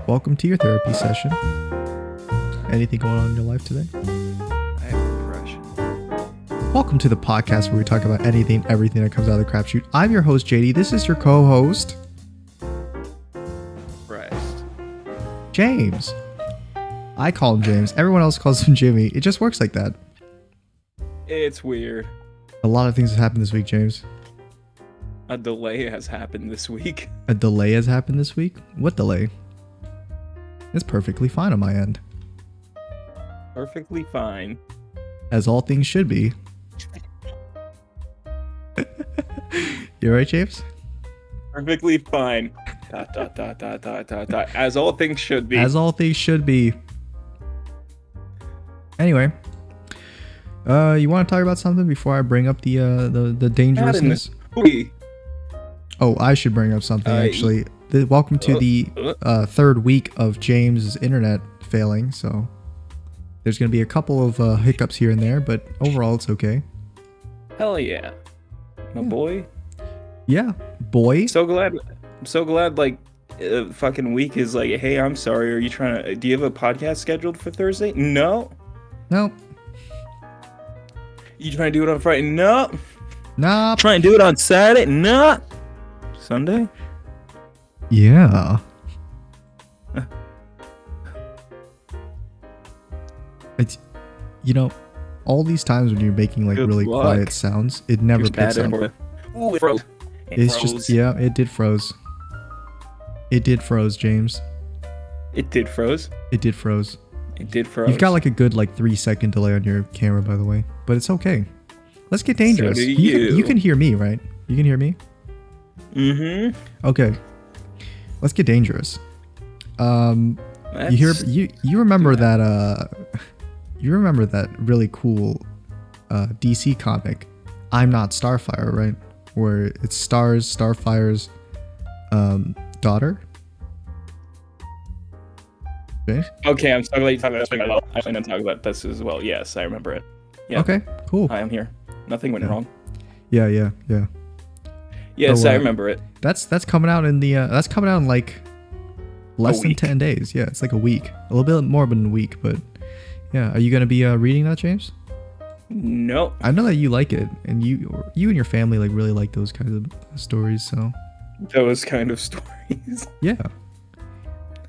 Welcome to your therapy session. Anything going on in your life today? I have depression. Welcome to the podcast where we talk about anything, everything that comes out of the crapshoot. I'm your host, JD. This is your co-host, Christ. James. I call him James. Everyone else calls him Jimmy. It just works like that. It's weird. A lot of things have happened this week, James. A delay has happened this week. A delay has happened this week? What delay? It's perfectly fine on my end. Perfectly fine. As all things should be. You alright, James? Perfectly fine. ... As all things should be. As all things should be. Anyway. You want to talk about something before I bring up the dangerousness? Oh, I should bring up something actually. Welcome to the third week of James' internet failing. So there's going to be a couple of hiccups here and there, but overall it's okay. Hell yeah. My boy. Yeah, boy. I'm so glad like fucking week is like, hey, I'm sorry. Are you trying to, do you have a podcast scheduled for Thursday? No. Nope. You trying to do it on Friday? No. Nah. Trying to do it on Saturday? No. Sunday? Yeah. It's, you know, all these times when you're making like Good really luck. quiet sounds, it never picks up. Ooh, it froze. It's just, yeah, it did froze. It did froze, James. It did froze. It did froze. It did froze. You've got like a good like 3-second delay on your camera, by the way, but it's okay. Let's get dangerous. So do You can hear me, right? You can hear me? Mm-hmm. Okay. Let's get dangerous. You remember that really cool DC comic, I'm Not Starfire, right? Where it's Starfire's daughter. Okay. Okay, I'm so glad you talked about this. I plan to talk about this as well. Yes, I remember it. Yeah. Okay, cool. I am here. Nothing went wrong. Yeah. Yes, So, I remember it. That's coming out in like less than week. 10 days. Yeah, it's like a week. A little bit more than a week, but yeah. Are you going to be reading that, James? No. I know that you like it, and you and your family like really like those kinds of stories, so Those kind of stories. yeah.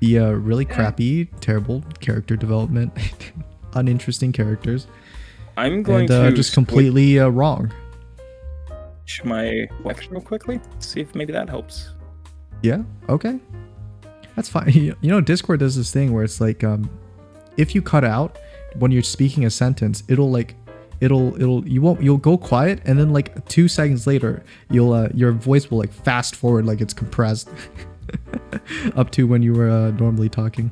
The really crappy, terrible character development, uninteresting characters, I'm going and to just completely wrong. switch my Wi-Fi real quickly. See if maybe that helps. Yeah. Okay. That's fine. You know, Discord does this thing where it's like, if you cut out when you're speaking a sentence, you'll go quiet, and then like 2 seconds later, your voice will like fast forward, like it's compressed up to when you were normally talking.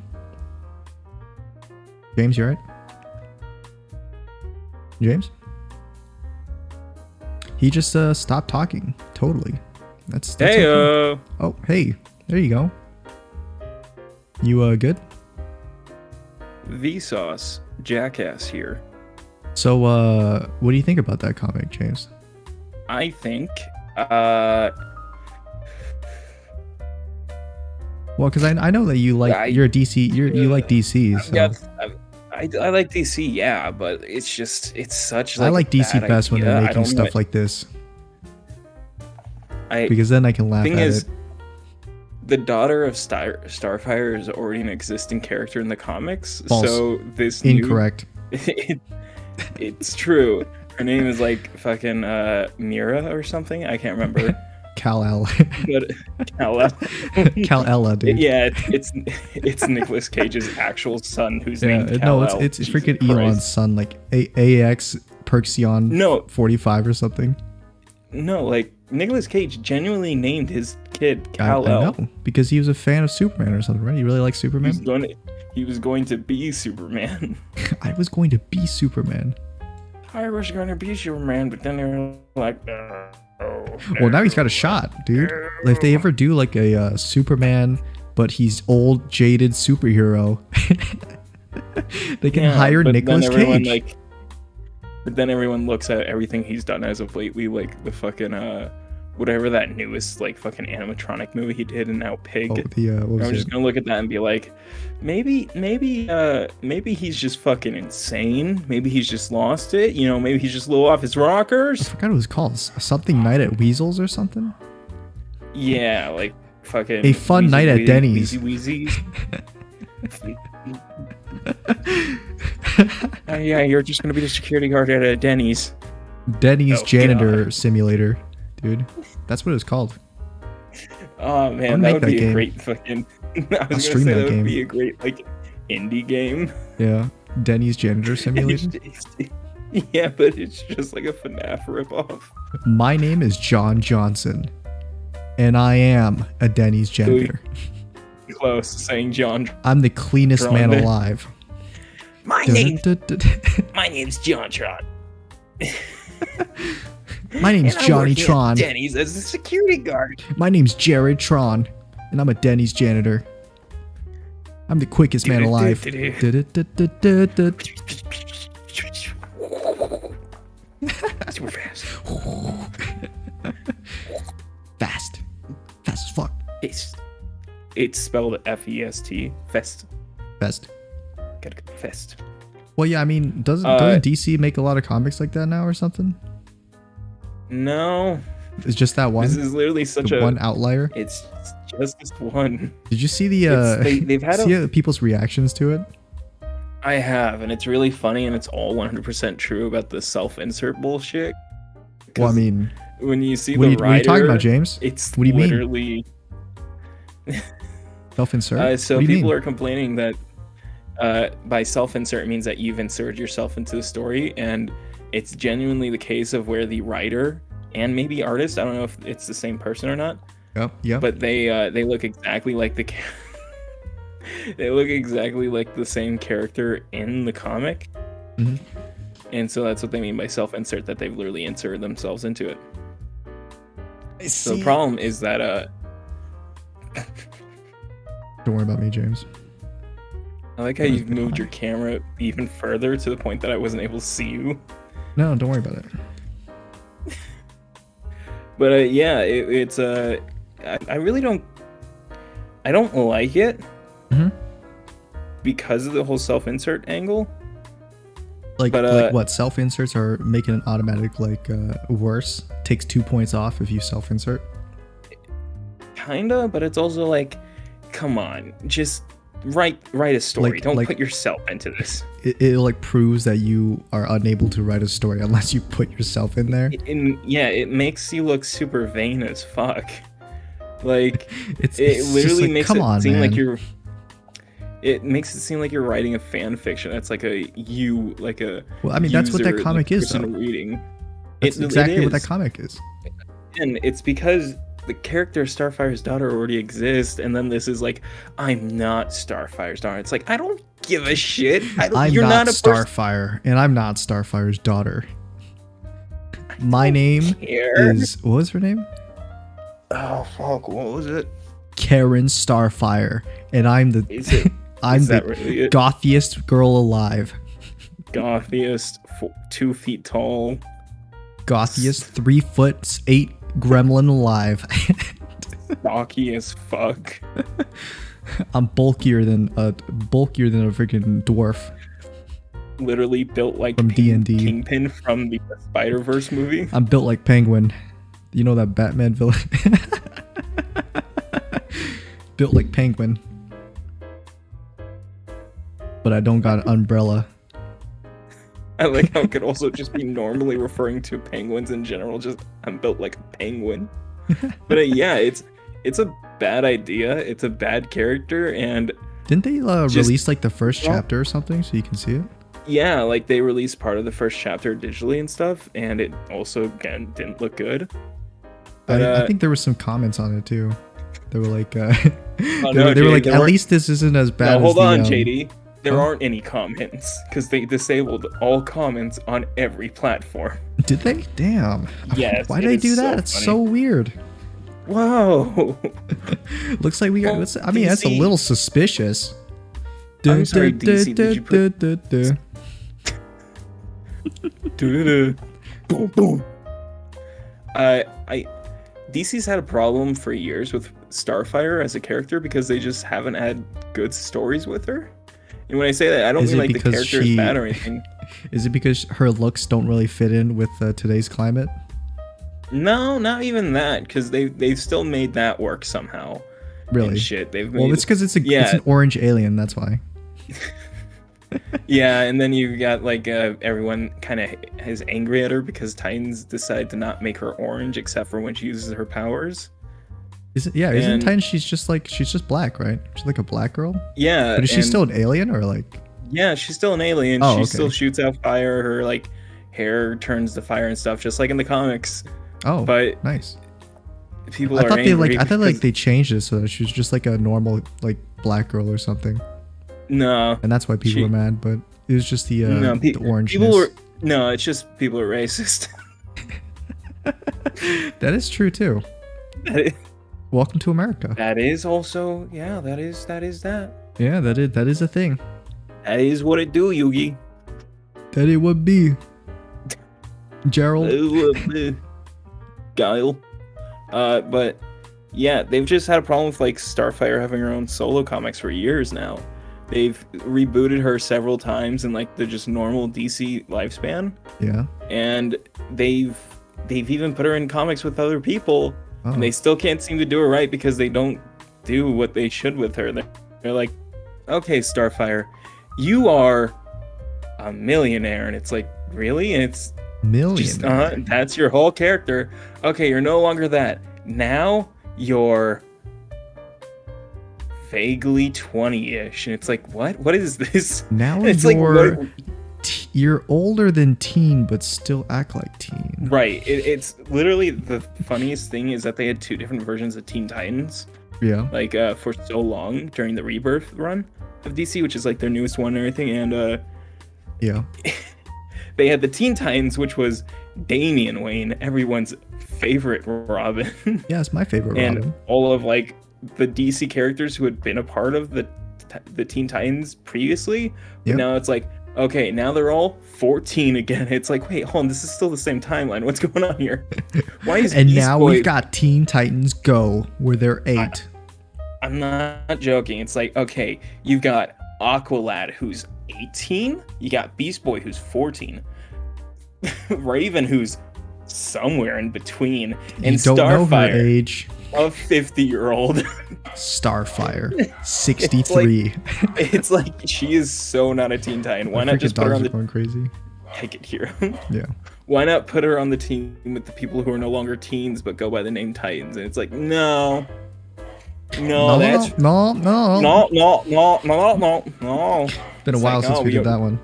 James, you alright? James? He just stopped talking. Totally. That's Hey, okay. Oh, hey. There you go. You good? Vsauce Jackass here. So what do you think about that comic, James? I think Well, because I know that you like you're a DC you like DC. So. yeah, I like DC, yeah, but it's such like I like DC bad best when idea. they're I making don't stuff know. like this, because then I can laugh Thing at is, it. the daughter of Starfire is already an existing character in the comics. False. So this Incorrect. It's true. Her name is like fucking Mira or something. I can't remember. Kal-El. But Kal-El. Kal-Ella, dude. Yeah, it's Nicolas Cage's actual son who's Yeah, named no, Kal-El. it's Jesus freaking Christ. Elon's son, like AX Perxion No. 45 or something. No, like Nicolas Cage genuinely named his kid I Kal-El. know, because he was a fan of Superman or something, right? He really likes Superman. He was going to be Superman. I was going to be Superman. I was going to be Superman, but then they were like, no. Well, now he's got a shot, dude. If they ever do like a Superman, but he's old, jaded superhero, they can hire Nicolas Cage. But then everyone looks at everything he's done as of lately, like the fucking whatever that newest like fucking animatronic movie he did, and now Pig. Oh, what was I'm it? just gonna look at that and be like, maybe he's just fucking insane. Maybe he's just lost it. You know, maybe he's just a little off his I rockers. forgot what it was called. Something Night at Weasels or something. Yeah, like fucking A fun night at Denny's. Wheezy. Yeah, you're just gonna be the security guard at a Denny's. Denny's Oh, janitor God. simulator, dude. That's what it was called. Oh man, I'll that make would that be game. a great fucking. I I'll was stream gonna say that that game. would be a great like indie game. Yeah, Denny's janitor simulator. Yeah, but it's just like a FNAF ripoff. My name is John Johnson, and I am a Denny's janitor. Close, saying John. I'm the cleanest Drawn man there. alive. My name's John Tron. My name's And I'm Johnny working at Tron. Denny's as a security guard. My name's Jared Tron, and I'm a Denny's janitor. I'm the quickest man alive. Super fast. Fast. Fast as fuck. It's spelled F-E-S-T. Fest. Best. Gotta go fest. Well, yeah, I mean, doesn't DC make a lot of comics like that now or something? No, It's just that one. this is literally such the a one outlier. It's just this one. Did you see the they've had see people's reactions to it? I have, and it's really funny, and it's all 100% true about the self-insert bullshit. Well, I 'Cause mean, when you see what the are writer, you talking about, James? it's What do you mean? literally. Self-insert? So What do you people mean? are complaining that by self-insert means that you've inserted yourself into the story, and it's genuinely the case of where the writer and maybe artist, I don't know if it's the same person or not, Yeah. but they look exactly like they look exactly like the same character in the comic. Mhm. And so that's what they mean by self-insert, that they've literally inserted themselves into it. So the problem is that Don't worry about me, James. I like how you've moved your camera even further to the point that I wasn't able to see you. No, don't worry about it. But yeah, I really don't like it Mhm. because of the whole self-insert angle. Like, But, like what? Self-inserts are making it automatic, worse. Takes 2 points off if you self-insert. Kinda, but it's also like, come on, just write a story. Don't like- put yourself into this. It like proves that you are unable to write a story unless you put yourself in there. Yeah, it makes you look super vain as fuck. Like, It's it just literally like, makes come it on, seem like man. you're. It makes it seem like you're writing a fan fiction. That's like like a. Well, I mean, that's what that user, comic the is, person though. Reading. That's It exactly what that is. comic is. And it's because the character Starfire's daughter already exists, and then this is like, I'm not Starfire's daughter. It's like, I don't give a shit. I'm you're not not a person. Starfire, and I'm not Starfire's daughter. My name Care. is, what was her name? Oh fuck! What was it? Karen Starfire, and I'm the Is it I'm is the that really it? gothiest girl alive. Gothiest, 2 feet tall. Gothiest 3'8" gremlin alive. Stocky as fuck. I'm bulkier than a freaking dwarf. Literally built like From D&D. Kingpin from the Spider-Verse movie. I'm built like Penguin. You know that Batman villain? Built like Penguin. But I don't got an umbrella. I like how it could also just be normally referring to penguins in general. Just, I'm built like a penguin. But yeah, it's a bad idea. It's a bad character, and Didn't they Just- release like the first Well- chapter or something so you can see it? yeah, like they released part of the first chapter digitally and stuff, and it also again didn't look good. But I think there were some comments on it too. They were like, oh, they no, were JD, like, there at weren't- least this isn't as bad No, hold as on, the, JD. There oh. aren't any comments because they disabled all comments on every platform. Did they? Damn. Yes, Why it did they is do so that? It's funny. so weird. Whoa. Looks like we got. Well, I mean, that's a DC little suspicious. I'm sorry, DC, did you put- Boom, boom. DC's had a problem for years with Starfire as a character because they just haven't had good stories with her. And when I say that, I don't Is mean it like the because character is bad or anything. Is it because her looks don't really fit in with today's climate? No, not even that, because they've still made that work somehow. Really? And shit, they've made. Well, it's because it's an orange alien. That's why. Yeah, and then you got like everyone kind of is angry at her because Titans decide to not make her orange except for when she uses her powers. Isn't Titan? She's just black, right? She's like a black girl. Yeah, but is she still an alien or like? Yeah, she's still an alien. Oh, she okay. still shoots out fire. Her like hair turns to fire and stuff, just like in the comics. Oh, but nice. People I are thought angry. I thought they changed it so that she was just like a normal like black girl or something. No, and that's why people were mad. But it was just the orange. No, it's just people are racist. That is true too. Welcome to America. That is also that is that. Yeah, that is a thing. That is what it do, Yugi. That it would be. Gerald. It would be. Guile. But yeah, they've just had a problem with like Starfire having her own solo comics for years now. They've rebooted her several times in like the just normal DC lifespan. Yeah. And they've even put her in comics with other people, and they still can't seem to do her right because they don't do what they should with her. They're like, okay, Starfire, you are a millionaire, and it's like, really? And it's millionaire. That's your whole character. Okay, you're no longer that. Now you're vaguely 20-ish, and it's like, what is this? Now it's you're older than teen but still act like teen. Right. It's literally the funniest thing is that they had two different versions of Teen Titans. Yeah. Like for so long during the Rebirth run of DC, which is like their newest one and everything, and yeah. They had the Teen Titans, which was Damian Wayne, everyone's favorite Robin. Yeah, it's my favorite and Robin. All of like the DC characters who had been a part of the Teen Titans previously. But now it's like, okay, now they're all 14 again. It's like, wait, hold on, this is still the same timeline. What's going on here? Why is and Beast now Boy... we've got Teen Titans Go, where they're 8. I'm not joking. It's like, okay, you've got Aqualad, who's 18. You got Beast Boy, who's 14. Raven, who's somewhere in between. And you don't Starfire, know her age. A 50-year-old. Starfire, 63. It's like she is so not a Teen Titan. Why not just put her on the going crazy? I can hear. Yeah. Why not put her on the team with the people who are no longer teens but go by the name Titans? And it's like, no. No. Been a while since we did that one.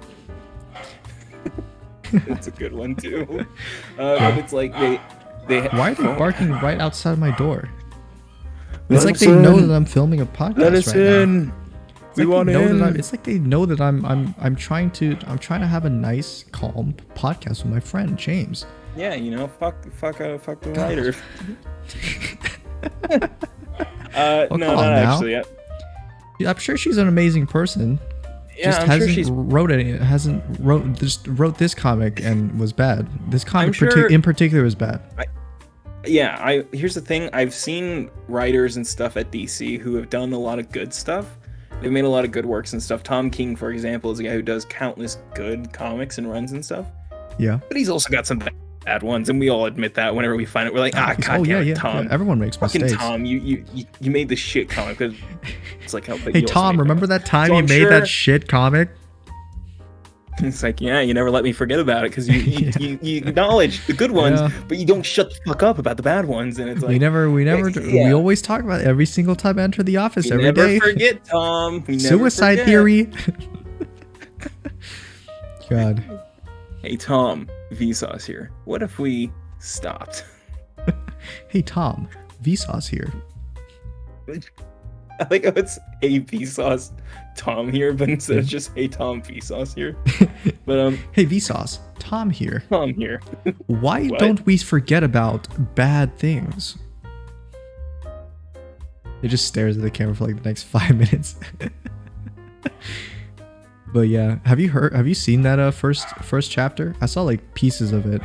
It's a good one too. But it's like they. Why are they barking right outside my door? It's like they know that I'm filming a podcast. Let us in. We want in. It's like they know that I'm trying to have a nice, calm podcast with my friend James. Yeah, you know, fuck the writer. No, not actually. Yeah. I'm sure she's an amazing person. Yeah, just wrote this comic and was bad. This comic in particular was bad. Here's the thing. I've seen writers and stuff at DC who have done a lot of good stuff. They've made a lot of good works and stuff. Tom King, for example, is a guy who does countless good comics and runs and stuff. Yeah. But he's also got some bad ones, and we all admit that whenever we find it. We're like, God damn it, Tom. Yeah, everyone makes mistakes. Tom, you made the shit comic. It's like, hey, Tom, remember that time you made that shit comic? It's like, yeah, you never let me forget about it because you acknowledge the good ones, but you don't shut the fuck up about the bad ones. And it's like we always talk about it every single time I enter the office every day. Never forget, Tom. Suicide theory. God. Hey, Tom, Vsauce here. What if we stopped? Hey, Tom, Vsauce here. I like how it's Hey Vsauce, Tom here, but instead of just Hey Tom, Vsauce here. But Hey Vsauce, Tom here. Tom here. Why don't we forget about bad things? It just stares at the camera for like the next 5 minutes. But yeah, have you seen that first chapter? I saw like pieces of it.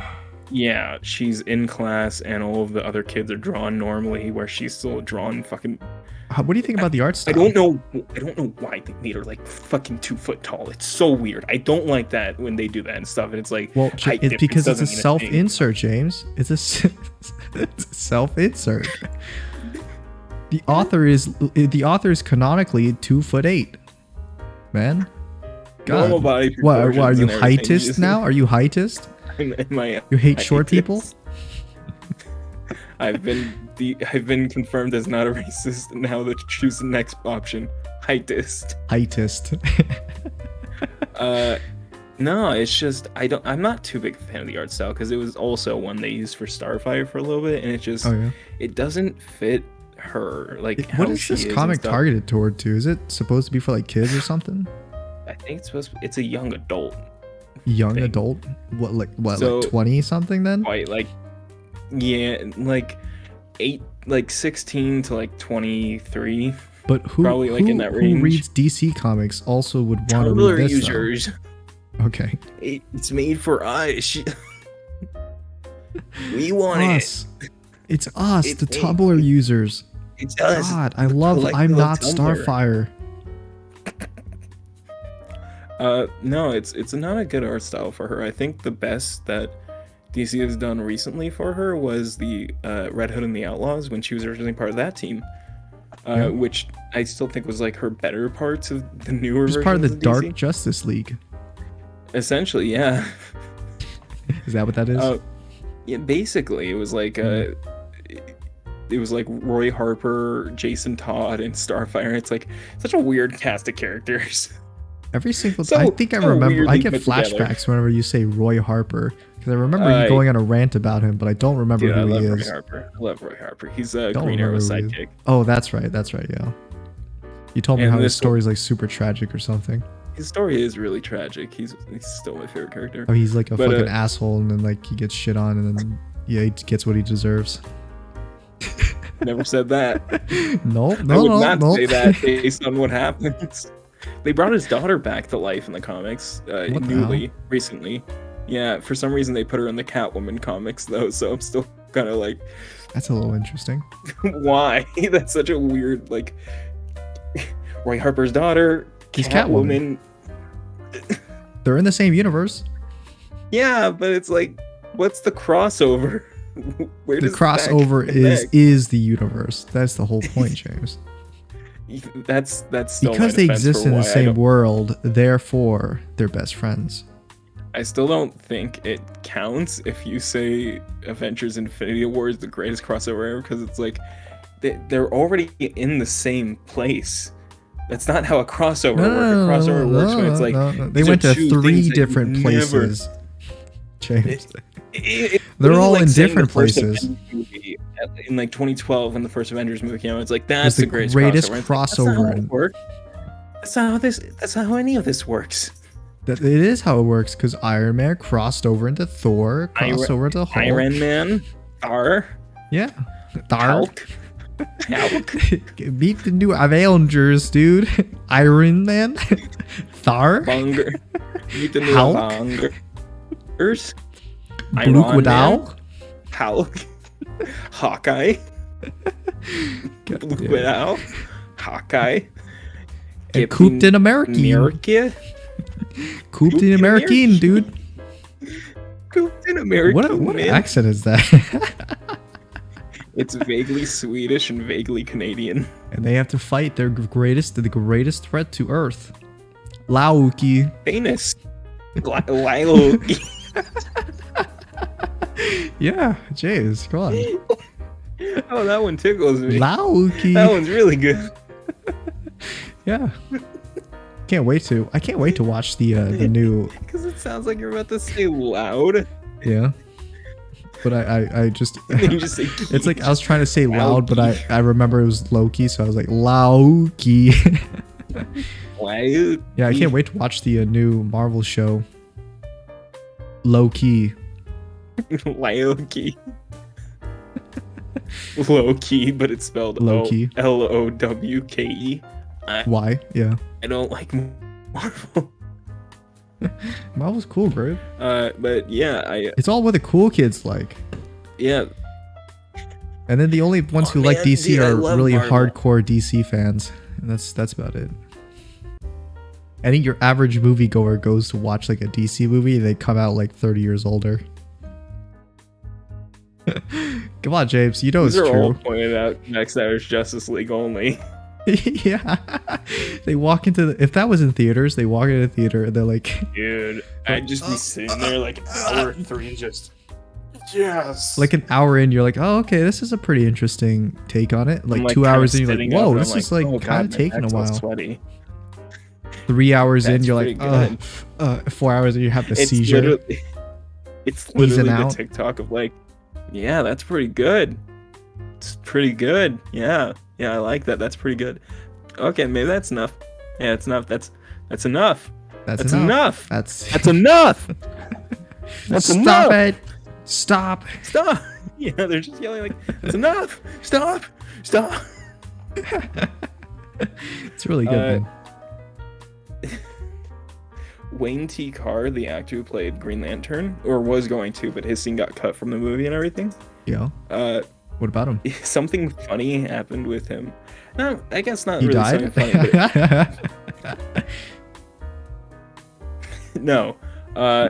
Yeah, she's in class and all of the other kids are drawn normally, where she's still drawn fucking. What do you think about the art I style? don't know. I don't know why they made her like fucking 2 foot tall. It's so weird. I don't like that when they do that and stuff. And it's like, Well, height it's difference because it's a doesn't mean thing. self-insert, James. It's a it's a self-insert. The author is canonically 2'8", man. Normal God. body What are proportions you and everything, heightist just- now? Are you heightist? Am I You hate short heightist? people? I've been confirmed as not a racist. Now let's choose the next option. Heightist. Heightist. No, it's just I'm not too big a fan of the art style because it was also one they used for Starfire for a little bit, and it just Oh yeah. it doesn't fit her. Like What how is she this and comic stuff. targeted toward to? Is it supposed to be for like kids or something? I think it's a young adult. Young Thing. adult? What So- like 20 something then? Quite like, yeah, like 16 to like 23. But who probably, like, in that who range. reads DC comics also would want to Tumblr read this users. though? Okay. It's made for us. We want it. Us. It's us, It's the me. Tumblr users. It's us. God, I love Collective I'm of Not Tumblr. Starfire. No, it's not a good art style for her. I think the best that DC has done recently for her was the Red Hood and the Outlaws when she was originally part of that team, Yeah. which I still think was like her better parts of the newer She's versions part of the DC. Dark Justice League. Essentially, yeah. Is that what that is? Yeah, basically, it was like it was like Roy Harper, Jason Todd, and Starfire. It's like such a weird cast of characters. Every single so- I think I so remember. I weirdly get put together. flashbacks whenever you say Roy Harper because I remember you going on a rant about him, but I don't remember Dude, I who love he Roy is. Harper. I love Roy Harper. He's a Don't Green remember Arrow's who he is. sidekick. Oh, that's right. That's right. Yeah. You told me And how his this story's like super tragic or something. His story is really tragic. He's still my favorite character. Oh, he's like a But, fucking asshole, and then like he gets shit on, and then yeah, he gets what he deserves. Never said that. No, I no, would no, not no. say that based on what happens. They brought his daughter back to life in the comics What the recently. Yeah, for some reason they put her in the Catwoman comics though, so I'm still kind of like, That's a little interesting. why? That's such a weird like. Roy Harper's daughter, He's Catwoman. They're in the same universe. Yeah, but it's like, what's the crossover? Where The does that crossover connect? is the universe. That's the whole point, James. That's still Because my they defense exist for in the why I same don't- world, therefore they're best friends. I still don't think it counts if you say Avengers Infinity War is the greatest crossover ever, because it's like they're already in the same place. That's not how a crossover works. A crossover works when it's like no. They these went are to two 3 things that you different never- places. James. It They're was all like in saying different the first places. Avengers movie in like 2012 when the first Avengers movie came out. It's like was that's the the greatest greatest crossover. It's like, that's not crossover how in- it works. That's not how any of this works. That it is how it works because Iron Man crossed over into Thor, crossed over into Hulk. Iron Man, Thor, Yeah. Thor. Hulk, Hulk. Meet the new Avengers, dude. Iron Man. Thor. Bunger. Meet the new Hulk? Bungers. Blue Iron Man, Widow. Hulk. Hawkeye. Blue Widow. Hawkeye. And Cooped in American. America. Cooped in American, dude. Cooped in American. What man. accent is that? It's vaguely Swedish and vaguely Canadian. And they have to fight the greatest threat to Earth. Lauki. Famous. Lilo. Yeah, James, come on. Oh, that one tickles me. Lauki. That one's really good. Yeah. I can't wait to watch the new. Because it sounds like you're about to say loud. Yeah. But I just. And then you just say It's like I was trying to say loud, but I remember it was Loki, so I was like Lauki. loud. Yeah, I can't wait to watch the new Marvel show. Loki. Loki. Low-key, but it's spelled Low-key. Lowke. Why? Yeah. I don't like Marvel. Marvel's cool, bro. But yeah, It's all what the cool kids like. yeah. And then the only ones who like Man, DC dude, I are love really Marvel. hardcore DC fans. And that's about it. I think your average moviegoer goes to watch like a DC movie, they come out like 30 years older. Come on, James, you know These it's are all true. pointed out Zack Snyder's Justice League only. Yeah. They walk into the, if that was in theaters, they walk into the theater and they're like Dude, I'd just be sitting there like hour 3 just yes. like an hour in, you're like, oh, okay, this is a pretty interesting take on it. Like, I'm, 2 kinda hours in, you're like, sitting up whoa, and this I'm is like oh, kind God, of my taking a back's all while. sweaty. 3 hours in, That's you're like, pretty good. 4 hours in, you have the It's seizure. literally, it's Squeezing literally the out. TikTok of like, yeah, that's pretty good. It's pretty good. Yeah, I like that. That's pretty good. Okay, maybe that's enough. Yeah, it's enough. That's enough. That's enough. That's enough. That's stop enough. it. Stop. Stop. Yeah, they're just yelling like, that's enough. Stop. It's really good, man. Wayne T. Carr, the actor who played Green Lantern, or was going to, but his scene got cut from the movie and everything. Yeah. What about him? Something funny happened with him. No, I guess not He really died? something funny. But no. I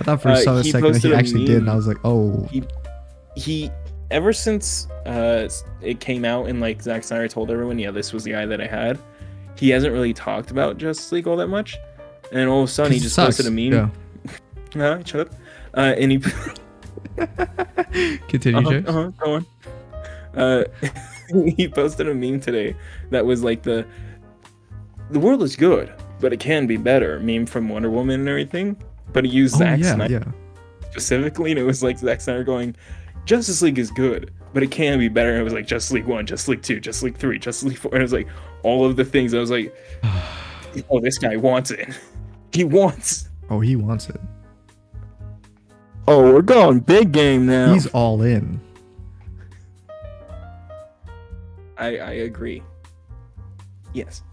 thought for a he second that posted he a actually did, and I meme. was like, oh. He ever since it came out and like Zack Snyder told everyone, yeah, this was the guy that I had, he hasn't really talked about Justice League all that much. And then all of a sudden he just posted a meme. Yeah. Shut up. And he Continue, James. go on. He posted a meme today that was like the world is good, but it can be better meme from Wonder Woman and everything. But he used Zack Snyder specifically, and it was like Zack Snyder going, Justice League is good, but it can be better. And it was like Justice League 1, Justice League 2, Justice League 3, Justice League 4. And it was like all of the things. I was like, oh, this guy wants it. He wants. Oh, he wants it. Oh, we're going big game now. He's all in. I agree. Yes.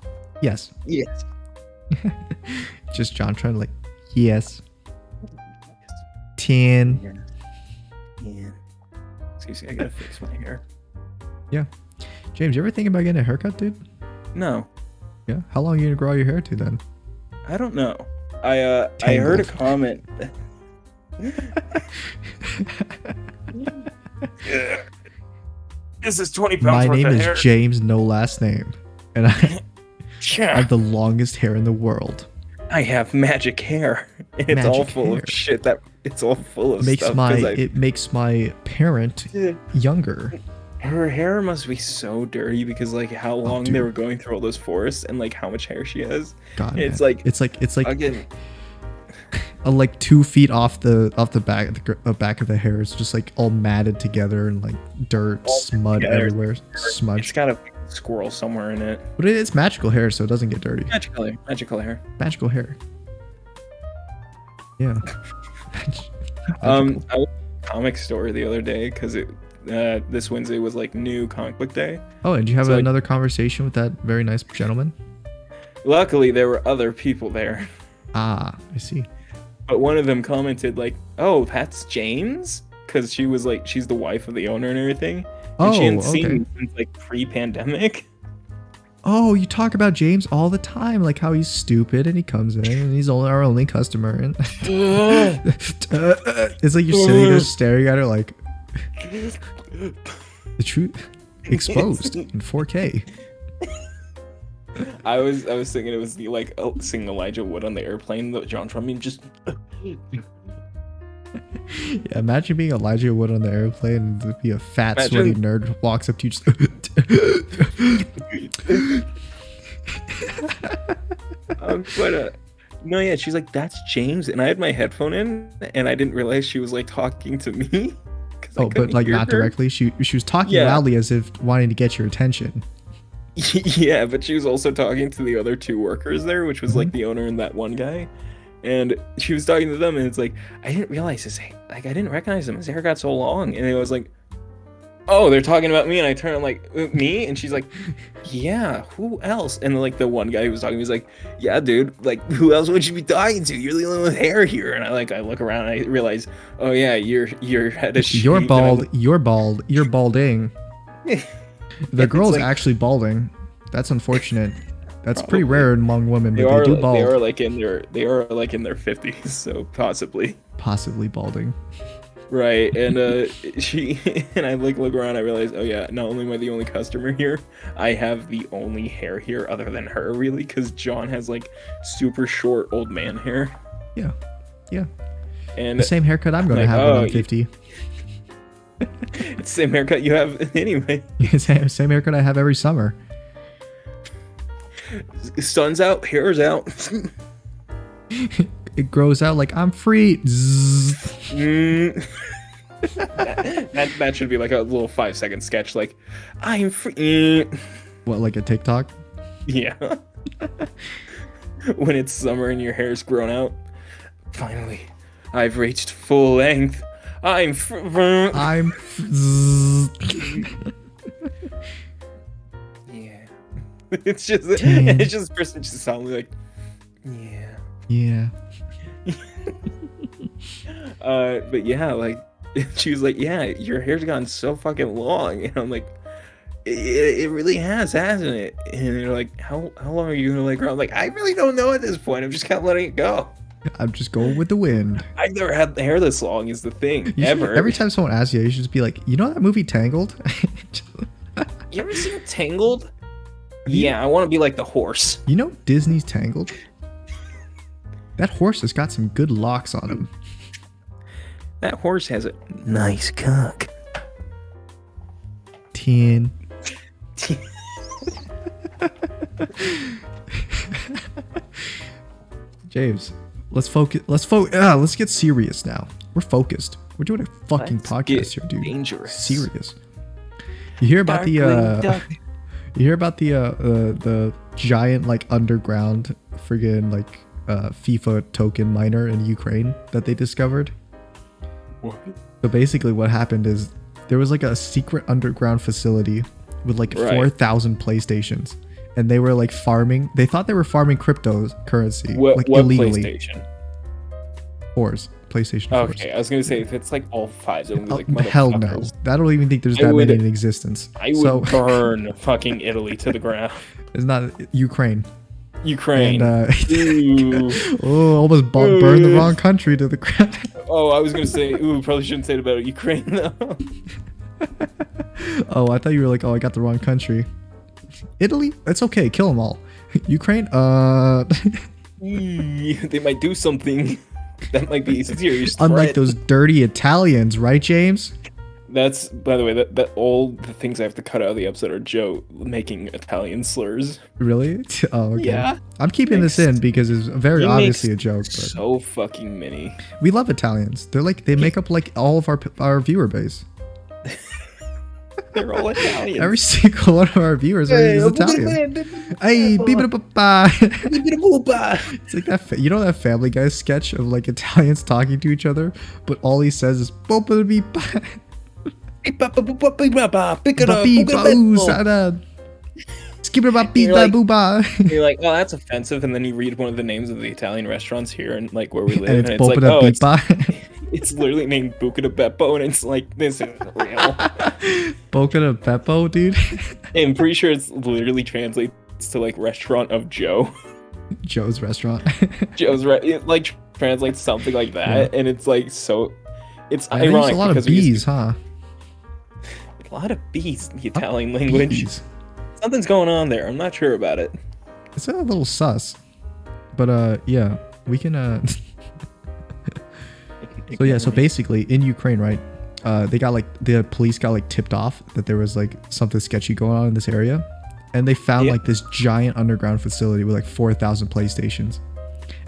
Yes. Yes. Just John trying to like, yes. 10. Yeah. Excuse me, I gotta fix my hair. James, you ever think about getting a haircut, dude? No, Yeah. How long are you gonna grow your hair to then? I don't know. I heard a Tangled. comment. This is 20 pounds My worth name of is hair. James, no last name, and I Yeah. have the longest hair in the world. I have magic hair. It's all Magic full hair. of shit. That it's all full of Makes stuff. my 'cause it makes my parent younger. her hair must be so dirty because like how long they dude. were going through all those forests and like how much hair she has. God, It's man. like it's like again. like 2 feet off the back of the hair. It's just like all matted together and like dirt, All smud together. everywhere, It's smudge. got a squirrel somewhere in it. But it's magical hair, so it doesn't get dirty. Magical hair. Magical hair. Magical hair. Yeah. I was at a comic store the other day because it this Wednesday was like new comic book day. Oh, and did you have So, like- another conversation with that very nice gentleman? Luckily, there were other people there, Ah, I see. but one of them commented like, "Oh, that's James," because she was like, she's the wife of the owner and everything, and she hadn't seen okay. me since like pre-pandemic. Oh, you talk about James all the time, like how he's stupid and he comes in and he's only our only customer. And it's like you're sitting there staring at her like the truth exposed in 4K. I was thinking it was the like seeing Elijah Wood on the airplane that John Trump just. Yeah, imagine being Elijah Wood on the airplane and there'd be a fat, sweaty nerd walks up to you just But no, yeah, she's like, "That's James," and I had my headphone in, and I didn't realize she was like talking to me. 'Cause I Oh, but couldn't like hear not her. directly. She was talking Yeah. loudly as if wanting to get your attention. Yeah, but she was also talking to the other two workers there, which was like the owner and that one guy. And she was talking to them, and it's like, I didn't realize his, like, I didn't recognize him. His hair got so long, and it was like, oh, they're talking about me, and I turn, I'm like, me? And she's like, yeah, who else? And like the one guy who was talking, was like, yeah, dude, like who else would you be talking to? You're the only one with hair here. And I look around, and I realize, oh yeah, you're head of You're shade. bald. You're bald. You're balding. The girl's like, actually balding. That's unfortunate. That's probably. pretty rare among women, They but are they do bald. they are like in their 50s, so possibly. Possibly balding. Right, and she and I like look around, I realize, oh yeah, not only am I the only customer here, I have the only hair here other than her, really, because John has like super short old man hair. Yeah. Yeah. And The same haircut I'm gonna like, have oh, when I'm 50. it's the same haircut you have anyway. Same haircut I have every summer. Sun's out, hair's out. It grows out like I'm free. Zzz. That should be like a little 5-second sketch, like I'm free. What, like a TikTok? Yeah. When it's summer and your hair's grown out. Finally, I've reached full length. I'm zzz. Yeah. It's just Damn. it's just person just sounding like, yeah. Yeah. But yeah, like she was like, yeah, your hair's gotten so fucking long, and I'm like, it really has, hasn't it? And they're like, how long are you gonna let it grow? I'm like, I really don't know at this point. I'm just kind of letting it go. I'm just going with the wind. I've never had hair this long. Is the thing ever. Every time someone asks you, you should just be like, you know that movie Tangled? You ever seen Tangled? Yeah, I want to be like the horse. You know Disney's Tangled? That horse has got some good locks on him. That horse has a nice cock. 10. James, let's focus. Let's get serious now. We're focused. We're doing a fucking Let's podcast get here, dude. dangerous. Serious. You hear about you hear about the giant like underground friggin' like FIFA token miner in Ukraine that they discovered? What? So basically what happened is there was like a secret underground facility with like Right. 4,000 PlayStations, and they were like farming. They thought they were farming cryptocurrency What illegally. PlayStation? Fours. PlayStation 4s. Okay, I was gonna say if it's like all fives, it would be like Hell no. motherfuckers. I don't even think there's I that would- many in existence. I would So burn fucking Italy to the ground. it's not Ukraine. Ukraine. And Ooh. oh, almost burned the wrong country to the ground. Oh, I was gonna say, ooh, probably shouldn't say it about Ukraine though. Oh, I thought you were like, oh, I got the wrong country. Italy? That's okay. Kill them all. Ukraine? They might do something. That might be a serious Unlike threat. those dirty Italians, right, James? That's, by the way, that all the things I have to cut out of the episode are Joe making Italian slurs. Really? Oh, okay. Yeah. I'm keeping this in because it's very He obviously a makes joke. But So fucking many. we love Italians. They're like they make up like all of our viewer base. They're all Italian. Every single one of our viewers are Italian. Hey, beep-a-da-ba-ba. It's like that. You know that Family Guy sketch of like Italians talking to each other, but all he says is "Boop-a-da-beep." Skip-a-da-ba-beep-da-boo-ba. You're like, oh, that's offensive, and then you read one of the names of the Italian restaurants here and like where we live, And and it's it's like, oh, Boop-a-da-beep-ba. it's literally named Buca de Beppo, and it's like, this isn't real. Boca de Beppo, dude. I'm pretty sure it's literally translates to like restaurant of Joe. Joe's restaurant. It like translates something like that, and it's like so. It's I use ironic a lot of because we used bees, huh? a lot of bees in the Italian language. Bees. Something's going on there. I'm not sure about it. It's a little sus. But yeah, we can So yeah, so basically in Ukraine, right? They got like the police got like tipped off that there was like something sketchy going on in this area, and they found like this giant underground facility with like 4,000 PlayStations,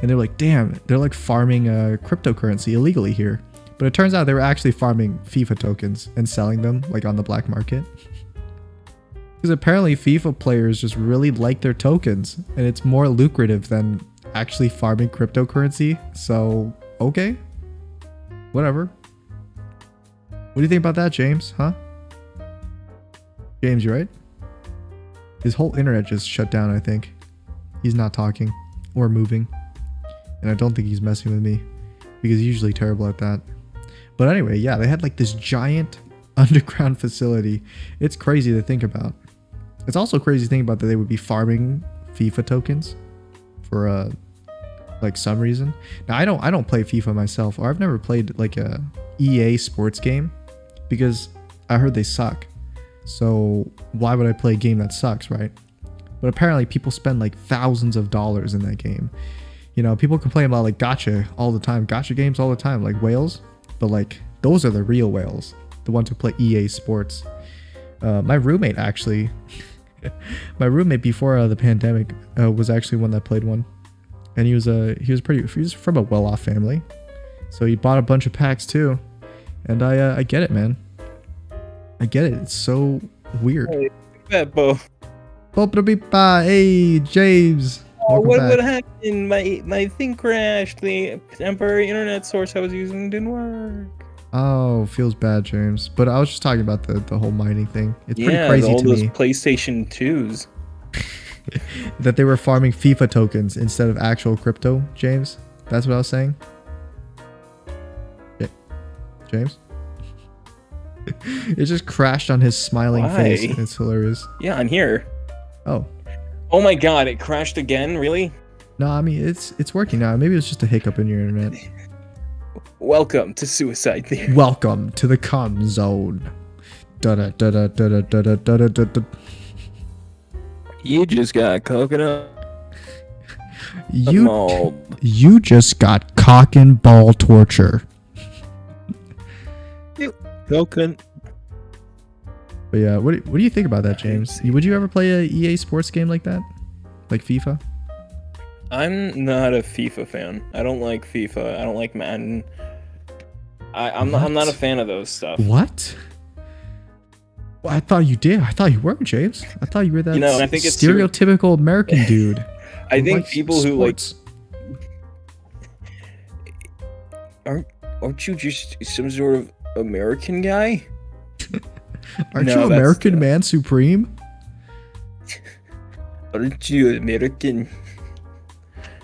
and they're like, damn, they're like farming cryptocurrency illegally here. But it turns out they were actually farming FIFA tokens and selling them like on the black market. Because apparently FIFA players just really like their tokens, and it's more lucrative than actually farming cryptocurrency. So okay, whatever. What do you think about that, James? Huh? James, you right? His whole internet just shut down, I think. He's not talking or moving. And I don't think he's messing with me because he's usually terrible at that. But anyway, yeah, they had like this giant underground facility. It's crazy to think about. It's also crazy to think about that they would be farming FIFA tokens for like some reason. Now I don't play FIFA myself, or I've never played like a EA sports game because I heard they suck. So why would I play a game that sucks, right? But apparently people spend like thousands of dollars in that game. You know, people complain about like gacha all the time, gacha games all the time, like whales. But like those are the real whales, the ones who play EA Sports. My roommate actually, before the pandemic was actually one that played one, and he was from a well-off family, so he bought a bunch of packs too. And I get it, man. I get it. It's so weird. Hey, Beppo. Hey, James. What happened? My thing crashed. The temporary internet source I was using didn't work. Oh, feels bad, James. But I was just talking about the whole mining thing. It's pretty crazy all to those me. PlayStation 2s. That they were farming FIFA tokens instead of actual crypto, James. That's what I was saying. Yeah. James? It just crashed on his smiling face. It's hilarious. Yeah, I'm here. Oh. Oh my god, it crashed again? Really? No, I mean, it's working now. Maybe it's just a hiccup in your internet. Welcome to Suicide Theory. Welcome to the cum zone. Da-da-da-da-da-da-da-da-da-da. You just got coconut mauled. You just got cock and ball torture. Coconut. But yeah, what do you think about that, James? Would you ever play a EA sports game like that? Like FIFA? I'm not a FIFA fan. I don't like FIFA. I don't like Madden. I'm not a fan of those stuff. What? Well, I thought you did. I thought you were, James. I thought you were that I think it's stereotypical American dude. I think people who like aren't you just some sort of American guy? Aren't you American man supreme? Aren't you American?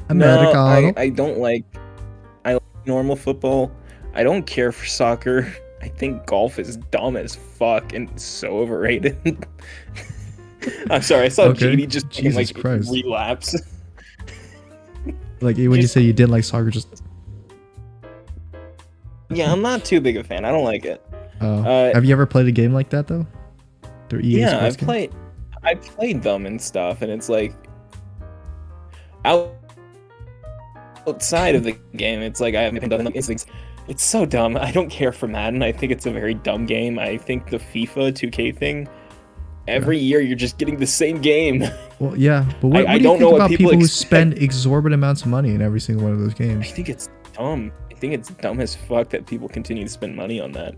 Americano? No, I don't like. I like normal football. I don't care for soccer. I think golf is dumb as fuck and so overrated. I'm sorry, I saw JD just Jesus Christ. relapse. Like when you say you didn't like soccer, just yeah, I'm not too big a fan. I don't like it. Have you ever played a game like that though? Yeah, I've played them and stuff, and it's like outside of the game, it's like I haven't done. It's so dumb. I don't care for Madden. I think it's a very dumb game. I think the FIFA 2K thing. Every year you're just getting the same game. Well, yeah, but what do you think about people who spend exorbitant amounts of money in every single one of those games? I think it's dumb. I think it's dumb as fuck that people continue to spend money on that.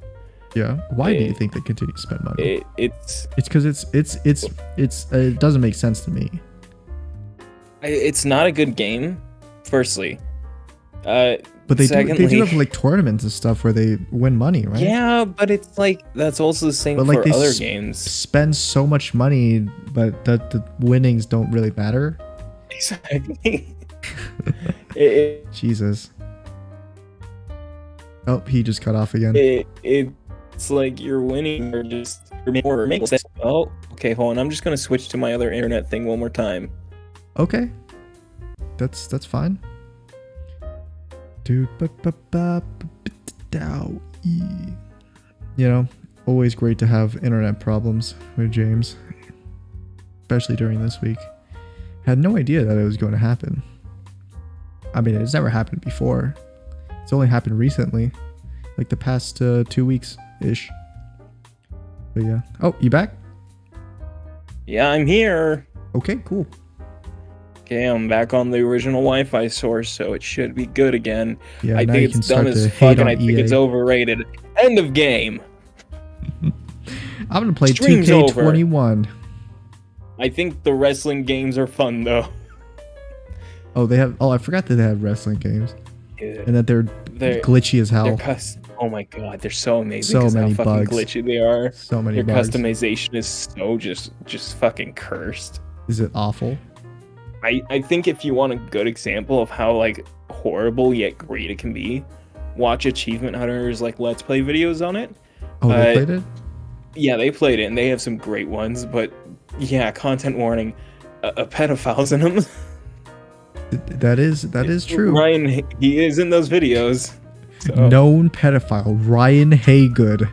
Yeah. Why do you think they continue to spend money? It's because it doesn't make sense to me. It's not a good game. Firstly, but they do have like tournaments and stuff where they win money, right? Yeah, but it's like that's also the same for other games. Spend so much money, but the winnings don't really matter. Exactly. Jesus. Oh, he just cut off again. It's like you're winning or just or making sense. Oh, okay, hold on. I'm just gonna switch to my other internet thing one more time. Okay, that's fine. Dude, you know, always great to have internet problems with James, especially during this week. Had no idea that it was going to happen. I mean, it's never happened before. It's only happened recently, like the past 2 weeks ish. But yeah. Oh, you back? Yeah, I'm here. Okay, cool. Okay, I'm back on the original Wi-Fi source, so it should be good again. Yeah, I think it's dumb as fuck, and I think it's overrated. End of game. I'm gonna play 2K21. I think the wrestling games are fun though. Oh, they have. Oh, I forgot that they have wrestling games, and that they're glitchy as hell. Oh my god, they're so amazing So because how many fucking bugs. glitchy they are. So many Their bugs. customization is so just fucking cursed. Is it awful? I think if you want a good example of how like horrible yet great it can be, watch Achievement Hunter's like Let's Play videos on it. Oh, they played it? Yeah, they played it and they have some great ones, but yeah, content warning, a pedophile's in them. That is true. Ryan, he is in those videos. So. Known pedophile Ryan Haygood.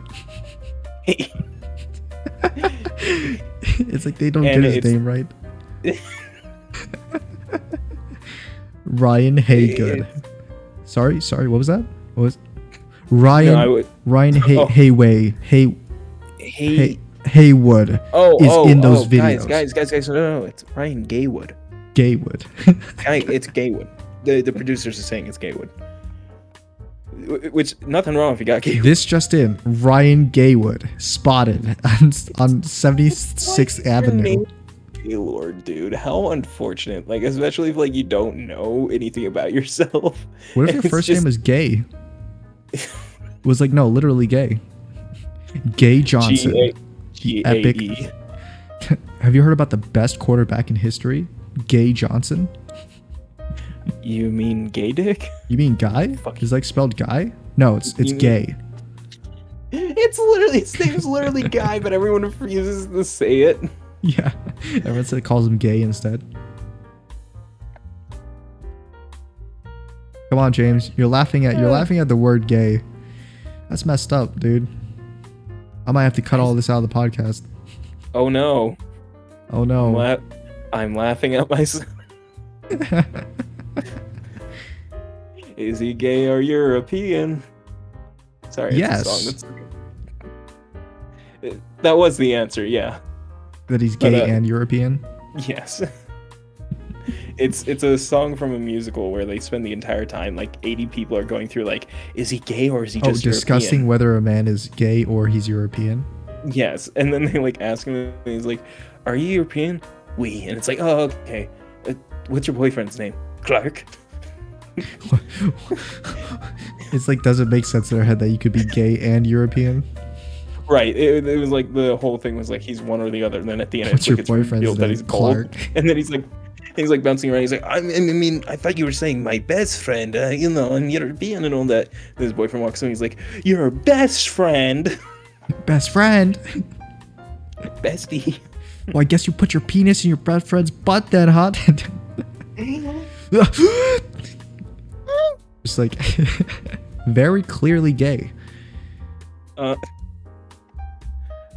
It's like they don't get his name right. Ryan Haygood. Sorry, what was that? What was Ryan? No, Ryan Haywood is in those videos. Guys, no, it's Ryan Gaywood. Gaywood. It's Gaywood. The producers are saying it's Gaywood. Which, nothing wrong if you got Gaywood. This just in, Ryan Gaywood spotted on 76th Avenue. Gaylord, dude, how unfortunate. Like, especially if like you don't know anything about yourself. What if your first name was Gay? It was like, no, literally Gay. Gay Johnson. G-A-E. Have you heard about the best quarterback in history? Gay Johnson? You mean gay dick? You mean guy? Is like spelled guy? No, it's gay. It's literally, his name's literally Guy, but everyone refuses to say it. Yeah, everyone calls him gay instead. Come on, James, you're laughing at the word gay. That's messed up, dude. I might have to cut all this out of the podcast. Oh no. Oh no. I'm laughing at myself. Is he gay or European? Sorry, yes. It's a song that was the answer, yeah. That he's gay and European? Yes. It's a song from a musical where they spend the entire time, like 80 people are going through like, is he gay or is he just discussing European? Whether a man is gay or he's European? Yes, and then they like ask him, and he's like, are you European? Oui. And it's like, oh, okay. What's your boyfriend's name? Clark. It's like, does it make sense in their head that you could be gay and European? Right. It was like the whole thing was like he's one or the other, and then at the end What's it's like your it's revealed that he's Clark? cold. And then he's like bouncing around. He's like, I mean, I thought you were saying my best friend, you know, and European and all that. And his boyfriend walks in. He's like, your best friend. Best friend. Bestie. Well, I guess you put your penis in your best friend's butt then, huh? Just like very clearly gay.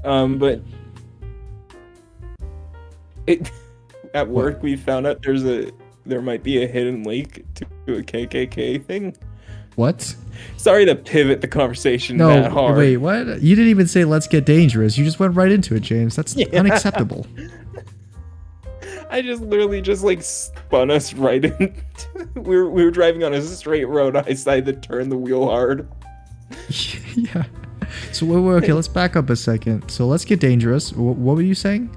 But at work we found out there might be a hidden link to a KKK thing. What? Sorry to pivot the conversation that hard. Wait, what? You didn't even say let's get dangerous. You just went right into it, James. That's unacceptable. I just literally like spun us right in. We were driving on a straight road. I decided to turn the wheel hard. Yeah. So okay, let's back up a second. So let's get dangerous. What were you saying?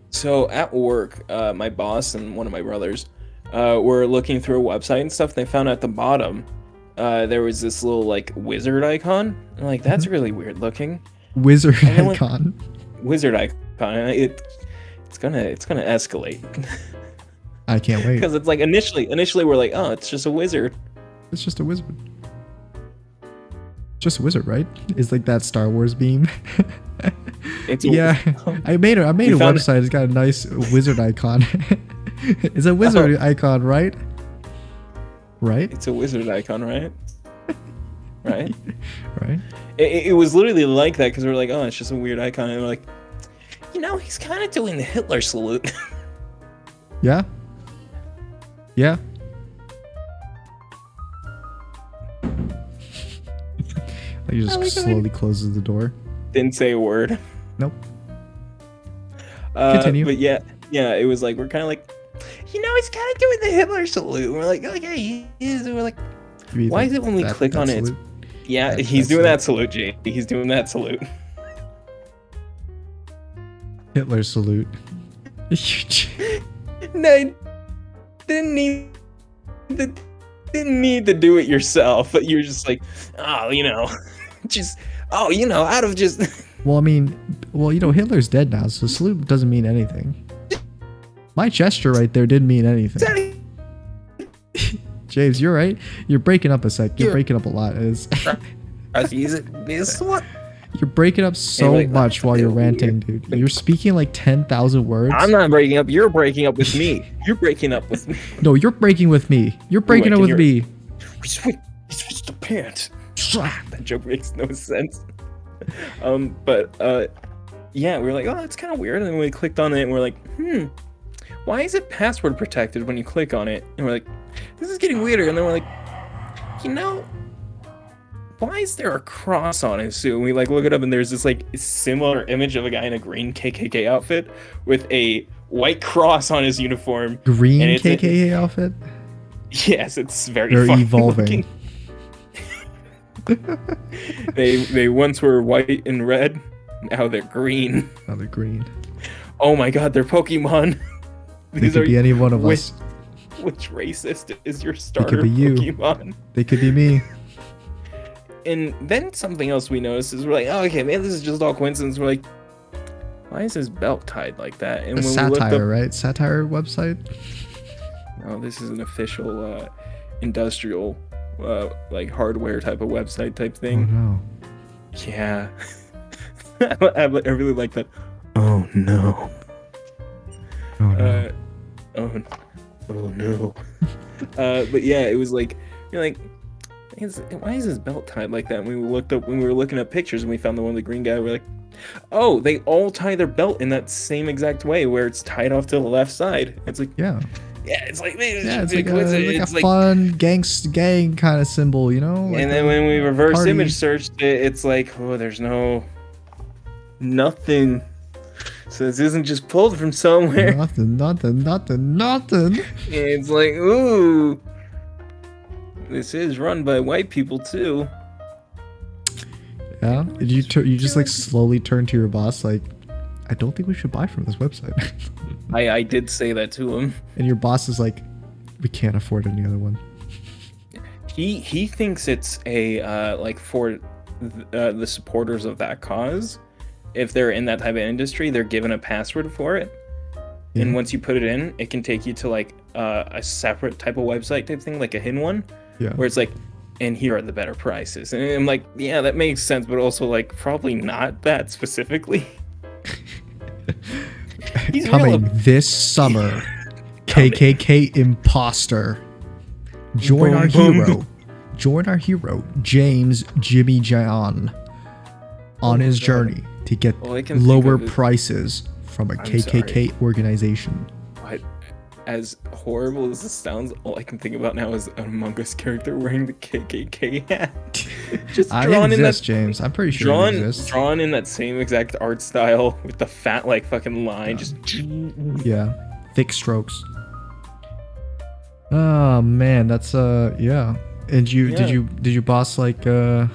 So at work, my boss and one of my brothers were looking through a website and stuff. They found at the bottom there was this little like wizard icon. I'm like, that's really weird looking. Wizard icon. Wizard icon. It's gonna escalate. I can't wait. Because it's like initially we're like, oh, it's just a wizard. It's just a wizard. Just a wizard, right? It's like that Star Wars beam. I made a website. It's got a nice wizard icon. It's a wizard icon, right? Right? It's a wizard icon, right? Right? Right. It was literally like that because we're like, oh, it's just a weird icon. And we're like, you know, he's kind of doing the Hitler salute. Yeah. Yeah. He just slowly closes the door. Didn't say a word. Nope. Continue. But yeah, it was like, we're kind of like, you know, he's kind of doing the Hitler salute. And we're like, okay, he is. And we're like, why is it when we click on it? Yeah, he's doing that salute, Jay. He's doing that salute. Hitler salute. No, didn't need to do it yourself. But you're just like, oh, you know, just out of just Well, I mean, Hitler's dead now, so salute doesn't mean anything. My gesture right there didn't mean anything. James, you're right. You're breaking up a sec. You're breaking up a lot. You're breaking up so much while you're ranting, dude. You're speaking like 10,000 words. I'm not breaking up. You're breaking up with me. You're breaking up with me. No, you're breaking with me. You're breaking up with me. We switched the pants. That joke makes no sense. Yeah, we were like, oh, that's kind of weird. And then we clicked on it and we're like, why is it password protected when you click on it? And we're like, this is getting weirder. And then we're like, why is there a cross on his suit? And we like look it up and there's this like similar image of a guy in a green KKK outfit with a white cross on his uniform. Green KKK outfit? Yes, it's very They're evolving. They once were white and red, now they're green. Now they're green. Oh my god, they're Pokemon. They could be any one of us. Which racist is your starter They could be you. Pokemon? They could be me. And then something else we noticed is we're like, oh, okay, man, this is just all coincidence. We're like, why is his belt tied like that? And when Satire, right? Satire website? No, this is an official industrial like hardware type of website type thing. Oh no. Yeah. I really like that. Oh no. Oh no. Oh no. But yeah, it was like, you're like, why is his belt tied like that? And we were looking at pictures and we found the one of the green guy. We're like, oh, they all tie their belt in that same exact way where it's tied off to the left side. It's like, yeah, it's like, man, it's like a fun gang kind of symbol, Like and then when we reverse image searched it, it's like, oh, there's nothing. So this isn't just pulled from somewhere. Nothing. It's like, ooh. This is run by white people too. Yeah? Did you just like slowly turn to your boss like, I don't think we should buy from this website. I did say that to him. And your boss is like, we can't afford any other one. He thinks it's a like for the supporters of that cause. If they're in that type of industry, they're given a password for it. Yeah. And once you put it in, it can take you to like a separate type of website type thing, like a hidden one. Yeah. Where it's like, and here are the better prices. And I'm like, yeah, that makes sense, but also like probably not that specifically. Coming this summer, KKK imposter. Join our hero, James Jimmy John, on his journey to get lower prices from a KKK organization. As horrible as this sounds, all I can think about now is an Among Us character wearing the KKK hat. Just drawn in that, James. I'm pretty sure it exists. Drawn in that same exact art style with the fat like fucking line. Just thick strokes. Oh man, that's yeah. And did you boss like yeah,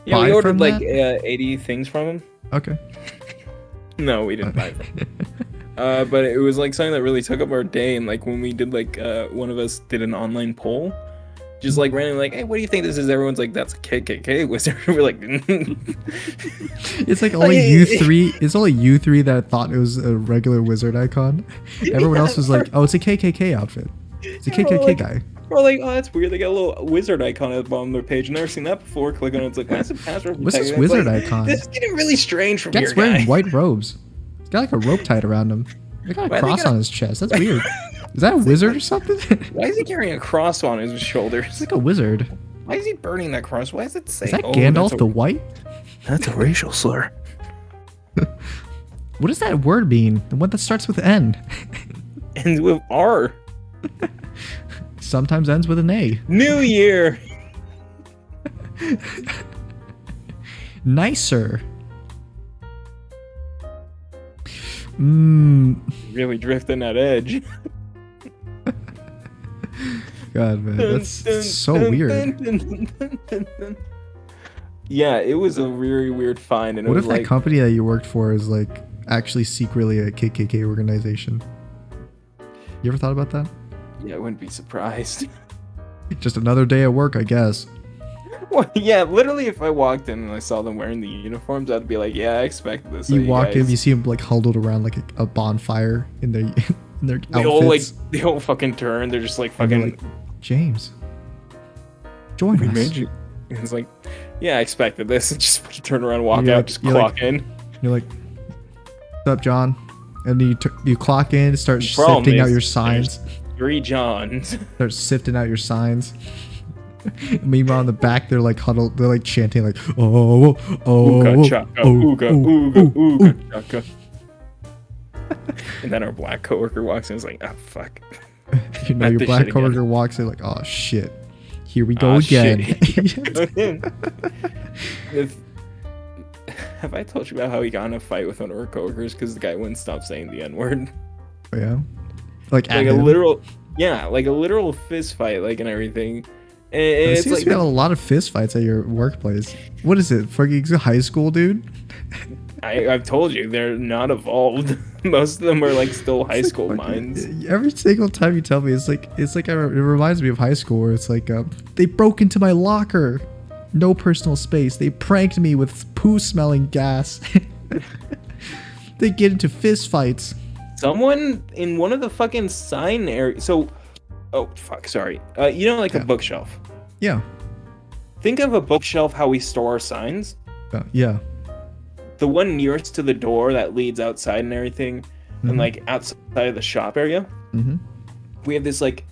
we ordered like 80 things from him. Okay. No, we didn't buy them. But it was like something that really took up our day, and like when we did like one of us did an online poll, just like randomly like, hey, what do you think this is? Everyone's like, that's a KKK wizard. We're like, it's like only you three. It's only you three that thought it was a regular wizard icon. Everyone else was like, oh, it's a KKK outfit. It's a KKK guy. We're like, oh, that's weird. They got a little wizard icon at the bottom of their page. Never seen that before. Click on it. It's like, what's the password? What's this wizard icon? This is getting really strange from Guy's wearing white robes. He's got like a rope tied around him. He got a cross on his chest. That's weird. Is that a wizard or something? Why is he carrying a cross on his shoulders? It's like a wizard. Why is he burning that cross? Why does it say? Is that Gandalf the White? That's a racial slur. What does that word mean? The one that starts with N. Ends with R. Sometimes ends with an A. New Year. Nicer. Really drifting that edge. God, man, that's so weird. Yeah, it was a really weird find. And what if that company that you worked for is like actually secretly a KKK organization? You ever thought about that? Yeah, I wouldn't be surprised. Just another day at work, I guess. Yeah, literally, if I walked in and I saw them wearing the uniforms, I'd be like, yeah, I expected this. You of walk in, guys. you see them like huddled around like a bonfire in their in their They all like outfits. they all fucking turn. They're just like And they're fucking. like, James, join We us. made you. And it's like, yeah, I expected this. And just fucking turn around, walk You're out, like- just you're clock like- in. You're like, what's up, John? And then you clock in, start The problem sifting out is your signs. 3 Johns. Start sifting out your signs. Meanwhile, in the back, they're like huddled. They're like chanting like, oh, Ooga chaka, ooga, ooga, ooga chaka. And then our black coworker walks in and is like, oh, fuck. You know, Not your this black shit coworker again. walks in like, oh shit, here we go Oh, again. shit. Have I told you about how he got in a fight with one of our coworkers because the guy wouldn't stop saying the N-word? Yeah, like at Like a him. literal, yeah, like a literal fist fight, like, and everything. And It it's seems like, to be a lot of fist fights at your workplace. What is it? Fucking high school, dude? I've told you, they're not evolved. Most of them are like still high It's school like fucking- minds. Every single time you tell me, it reminds me of high school where it's like, they broke into my locker, no personal space. They pranked me with poo-smelling gas. They get into fist fights. Someone in one of the fucking sign area. So, oh fuck, sorry. You know, like Yeah. a bookshelf. Yeah, Think of a bookshelf how we store our signs. yeah. The one nearest to the door that leads outside and everything, Mhm. and like outside of the shop area, Mm-hmm. we have this like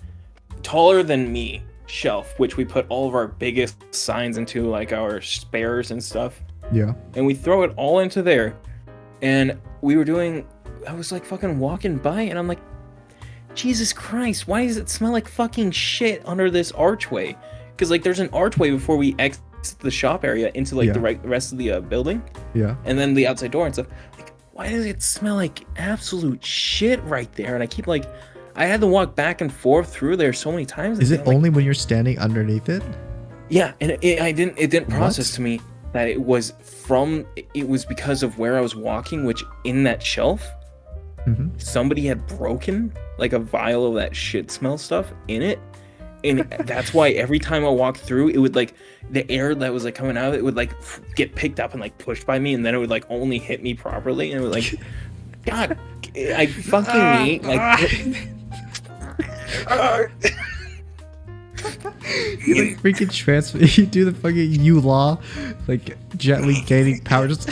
taller than me shelf, which we put all of our biggest signs into, like our spares and stuff. Yeah. And we throw it all into there. And I was like fucking walking by and I'm like, Jesus Christ, why does it smell like fucking shit under this archway? Because like there's an archway before we exit the shop area into like Yeah. the rest of the building, Yeah. and then the outside door and stuff. Like, why does it smell like absolute shit right there? And I keep like, I had to walk back and forth through there so many times. Is and it I'm like, only when you're standing underneath it? yeah, and it didn't process What? to me that it was because of where I was walking, which in that shelf, Mm-hmm. somebody had broken like a vial of that shit smell stuff in it. And that's why every time I walked through, it would like the air that was like coming out of it would like get picked up and like pushed by me, and then it would like only hit me properly, and it would like, God, I fucking hate like. You like freaking transfer. You do the fucking U-law, like gently gaining power. Just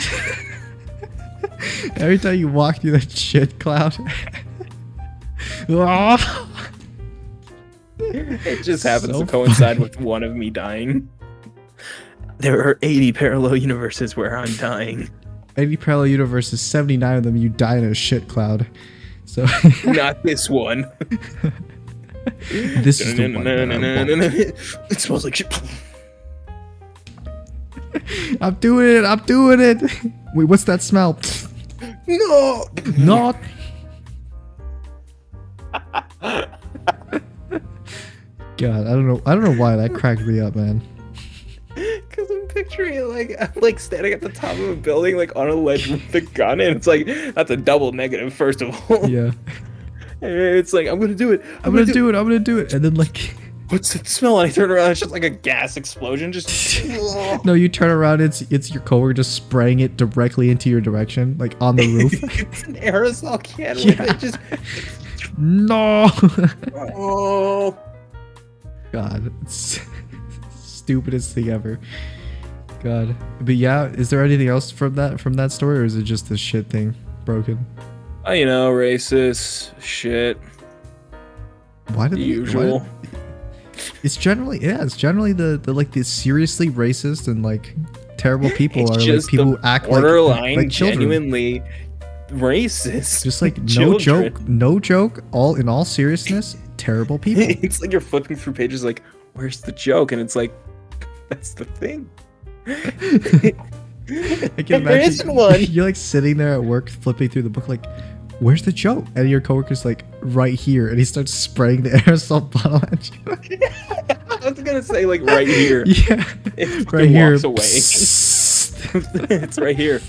every time you walk through that shit cloud. It just happens So to coincide with one of me dying. There are 80 parallel universes where I'm dying. 80 parallel universes, 79 of them you die in a shit cloud. So Not this one. this is the one. That I want. It smells like shit. I'm doing it. I'm doing it. Wait, what's that smell? No. Not. God, I don't know why that cracked me up, man. Because I'm picturing it like I'm like standing at the top of a building, like on a ledge with a gun, and it's like that's a double negative. First of all, Yeah. And it's like I'm gonna do it. I'm gonna do it. I'm gonna do it. And then like, What's that smell? And I turn around, it's just like a gas explosion. Just no, you turn around. It's your coworker just spraying it directly into your direction, like on the roof. It's an aerosol can with Yeah. it. Just No. oh. God, it's stupidest thing ever. God, but yeah, is there anything else from that story, or is it just the shit thing broken? Oh, you know, racist shit. Why do The they? usual. It's generally the like the seriously racist and like terrible people It's are like just people the who act borderline, like children. genuinely racist. Just like children. no joke. In all seriousness, terrible people. It's like you're flipping through pages like, where's the joke? And it's like, that's the thing. I can There isn't imagine one. you're like sitting there at work flipping through the book like, where's the joke? And your coworker's like, right here, and he starts spraying the aerosol bottle at you. I was gonna say like right here. Yeah, It right here. walks away. Psst. It's right here.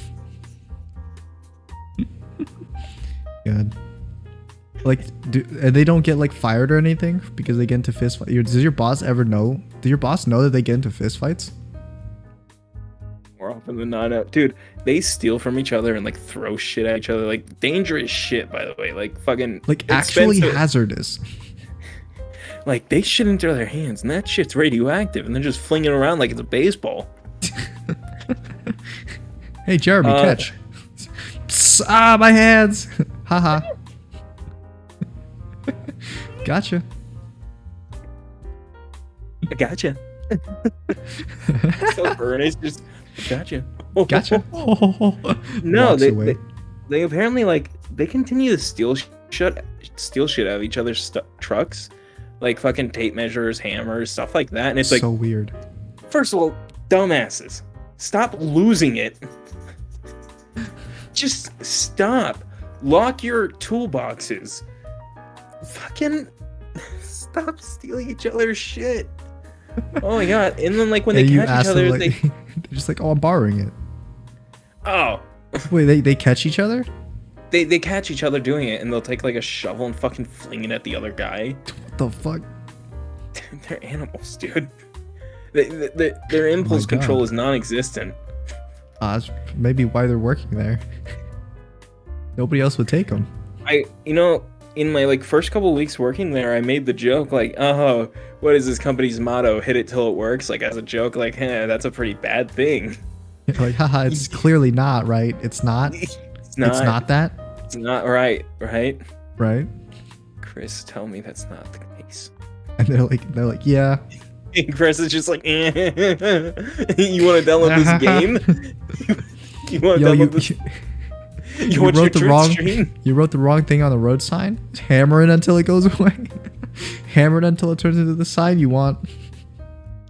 God. Like, and they don't get like fired or anything because they get into fist fights. Does your boss ever know? Does your boss know that they get into fist fights? from the non-out. Dude, they steal from each other and like throw shit at each other. Like dangerous shit, by the way. Like fucking Like actually expensive. hazardous. Like they shit into their hands and that shit's radioactive and they're just flinging it around like it's a baseball. Hey, Jeremy, catch. Psst, my hands. Haha. Gotcha. I gotcha. So Ernest just gotcha. Gotcha. No, Walks away. they apparently like they continue to steal shit out of each other's trucks, like fucking tape measures, hammers, stuff like that. And it's like, so weird. first of all, dumbasses, stop losing it. Just stop. Lock your toolboxes. Fucking stop stealing each other's shit. Oh my god! And then like when they And you catch each ask other, them, like, they're just like, oh, I'm borrowing it. oh. Wait, they catch each other? They catch each other doing it, and they'll take like a shovel and fucking fling it at the other guy. What the fuck? They're animals, dude. Their impulse God. control is non-existent. That's maybe why they're working there. Nobody else would take them. In my like first couple weeks working there, I made the joke like, oh, what is this company's motto? Hit it till it works. Like as a joke, like, that's a pretty bad thing. Like, haha, it's clearly not, right? It's not. It's not. It's not that. It's not right, right? Right? Chris, tell me that's not the case. And they're like, yeah. And Chris is just like, you want to download this game? You want to download this? You want wrote your the wrong. stream? You wrote the wrong thing on the road sign. Hammer it until it goes away. Hammer it until it turns into the sign you want.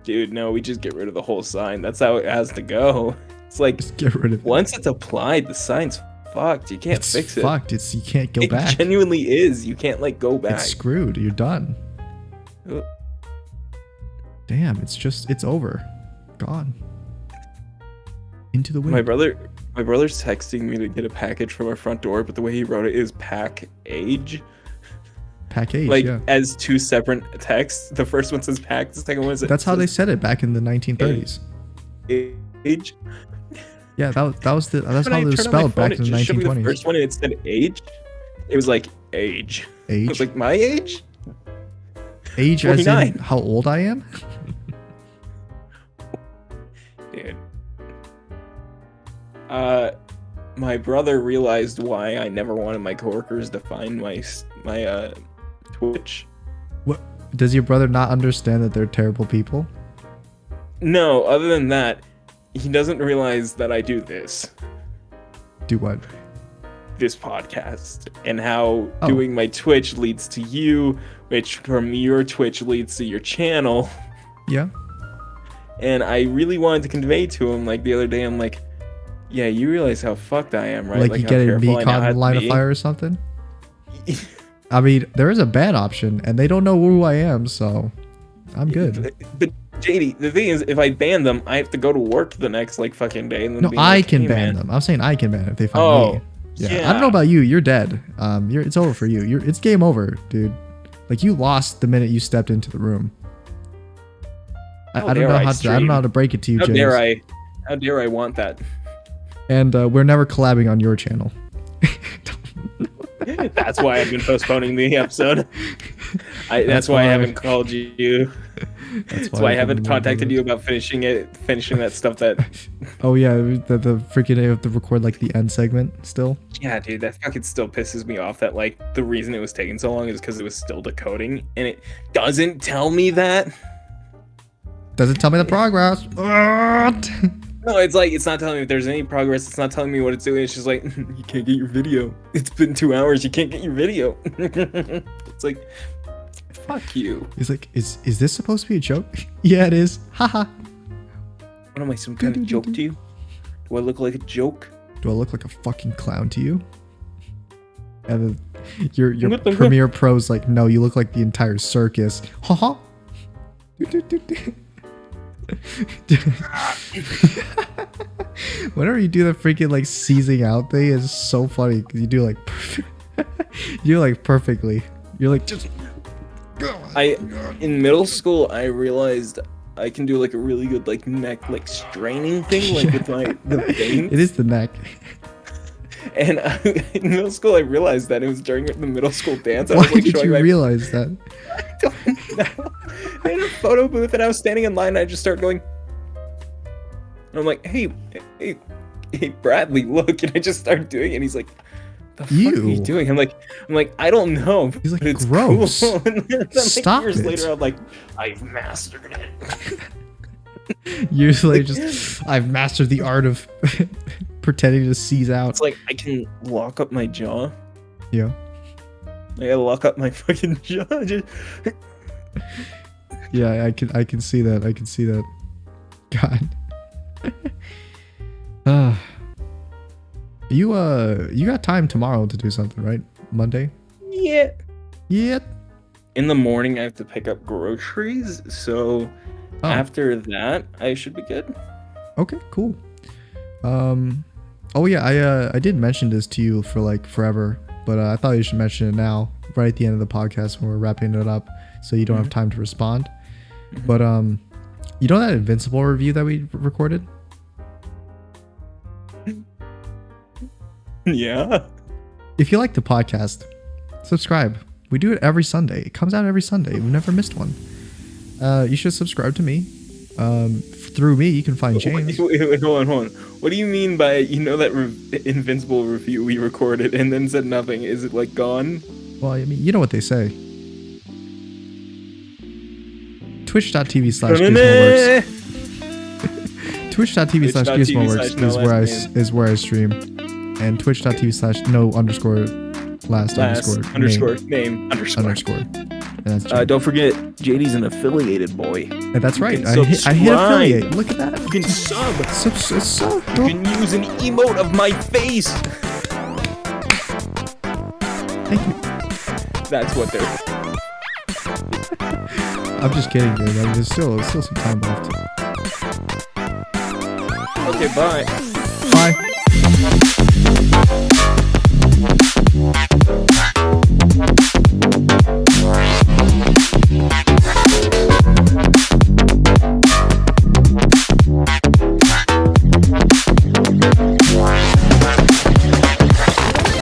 Dude, no, we just get rid of the whole sign. That's how it has to go. It's like, Just get rid of it. once it's applied, the sign's fucked. You can't It's fix it. fucked. You can't go It back. genuinely is. You can't like go back. It's screwed. You're done. Uh, Damn, it's over. Gone. Into the wind. My brother's texting me to get a package from our front door, but the way he wrote it is pack age. Package, Like yeah. as two separate texts. The first one says pack, the second one says That's how they said it back in the 1930s. age. Yeah, that's how When it I was turned on my spelled phone, back it in the just showed me the 1920s. first one and it said age. It was like age. I Age? was like, my age? Age as in 49. how old I am? Dude. My brother realized why I never wanted my coworkers to find my Twitch. What? Does your brother not understand that they're terrible people? No, other than that, he doesn't realize that I do this Do what? podcast and how Oh. doing my Twitch leads to you, which from your Twitch leads to your channel. Yeah. And I really wanted to convey to him like the other day, I'm like, yeah, you realize how fucked I am, right? Like you how getting careful me I now caught in have the to line of be. fire or something? I mean, there is a bad option, and they don't know who I am, so I'm good. But JD, the thing is, if I ban them, I have to go to work the next like fucking day. And then No, be I like, can hey, ban man. them. I'm saying I can ban it if they find Oh, me. Yeah. I don't know about you. You're dead. It's over for you. It's game over, dude. Like you lost the minute you stepped into the room. I don't know how to. I don't know how to break it to you, How James. dare I? How dare I want that? And we're never collabing on your channel. That's why I've been postponing the episode. That's why I haven't called you. That's why I haven't contacted you about finishing that stuff that. Oh yeah, the freaking I have to record like the end segment still. Yeah, dude, that fucking still pisses me off. That like the reason it was taking so long is because it was still decoding, and it doesn't tell me that. Doesn't tell me the progress. What? No, it's like it's not telling me if there's any progress. It's not telling me what it's doing. It's just like you can't get your video. It's been 2 hours. You can't get your video. It's like, fuck you. He's like, is this supposed to be a joke? Yeah, it is. Haha. What am I, some kind of joke to you? Do I look like a joke? Do I look like a fucking clown to you? And then your What the Premiere Pro's like, no, you look like the entire circus. Haha. Whenever you do the freaking like seizing out thing, it's so funny because you do like you do like perfectly. You're like just. In middle school, I realized I can do like a really good like neck like straining thing like with the veins. It is the neck. And in middle school, I realized that it was during the middle school dance. I Why was, like, did showing you my realize that? I don't know. I had a photo booth and I was standing in line and I just started going. And I'm like, hey, Bradley, look. And I just started doing it. And he's like, the fuck are you doing? I'm like, I don't know. He's like, it's gross. Cool. And then, Stop years it. later, I'm like, I've mastered it. Years later, just I've mastered the art of pretending to seize out. It's like I can lock up my jaw. Yeah. I gotta lock up my fucking jaw. Just... Yeah, I can see that. I can see that. God. You got time tomorrow to do something, right? Monday? Yeah. Yeah. In the morning I have to pick up groceries, so after that I should be good. Okay, cool. Oh yeah, I did mention this to you for like forever, but I thought you should mention it now, right at the end of the podcast when we're wrapping it up, so you don't have time to respond. But you know that Invincible review that we recorded? Yeah. If you like the podcast, subscribe. We do it every Sunday. It comes out every Sunday. We've never missed one. You should subscribe to me. Through me, you can find James. Wait, hold on. What do you mean by, that Invincible review we recorded and then said nothing? Is it like gone? Well, I mean, you know what they say. Twitch.tv/GizmoWorks. Twitch.tv/GizmoWorks is where I stream. And Twitch.tv/no_last_name. And that's don't forget, JD's an affiliated boy. And that's right. I hit affiliate. Look at that. You can sub. Sub. You can use an emote of my face. Thank you. That's what they're. I'm just kidding, dude. I mean, there's still some time left. Okay, bye. Bye.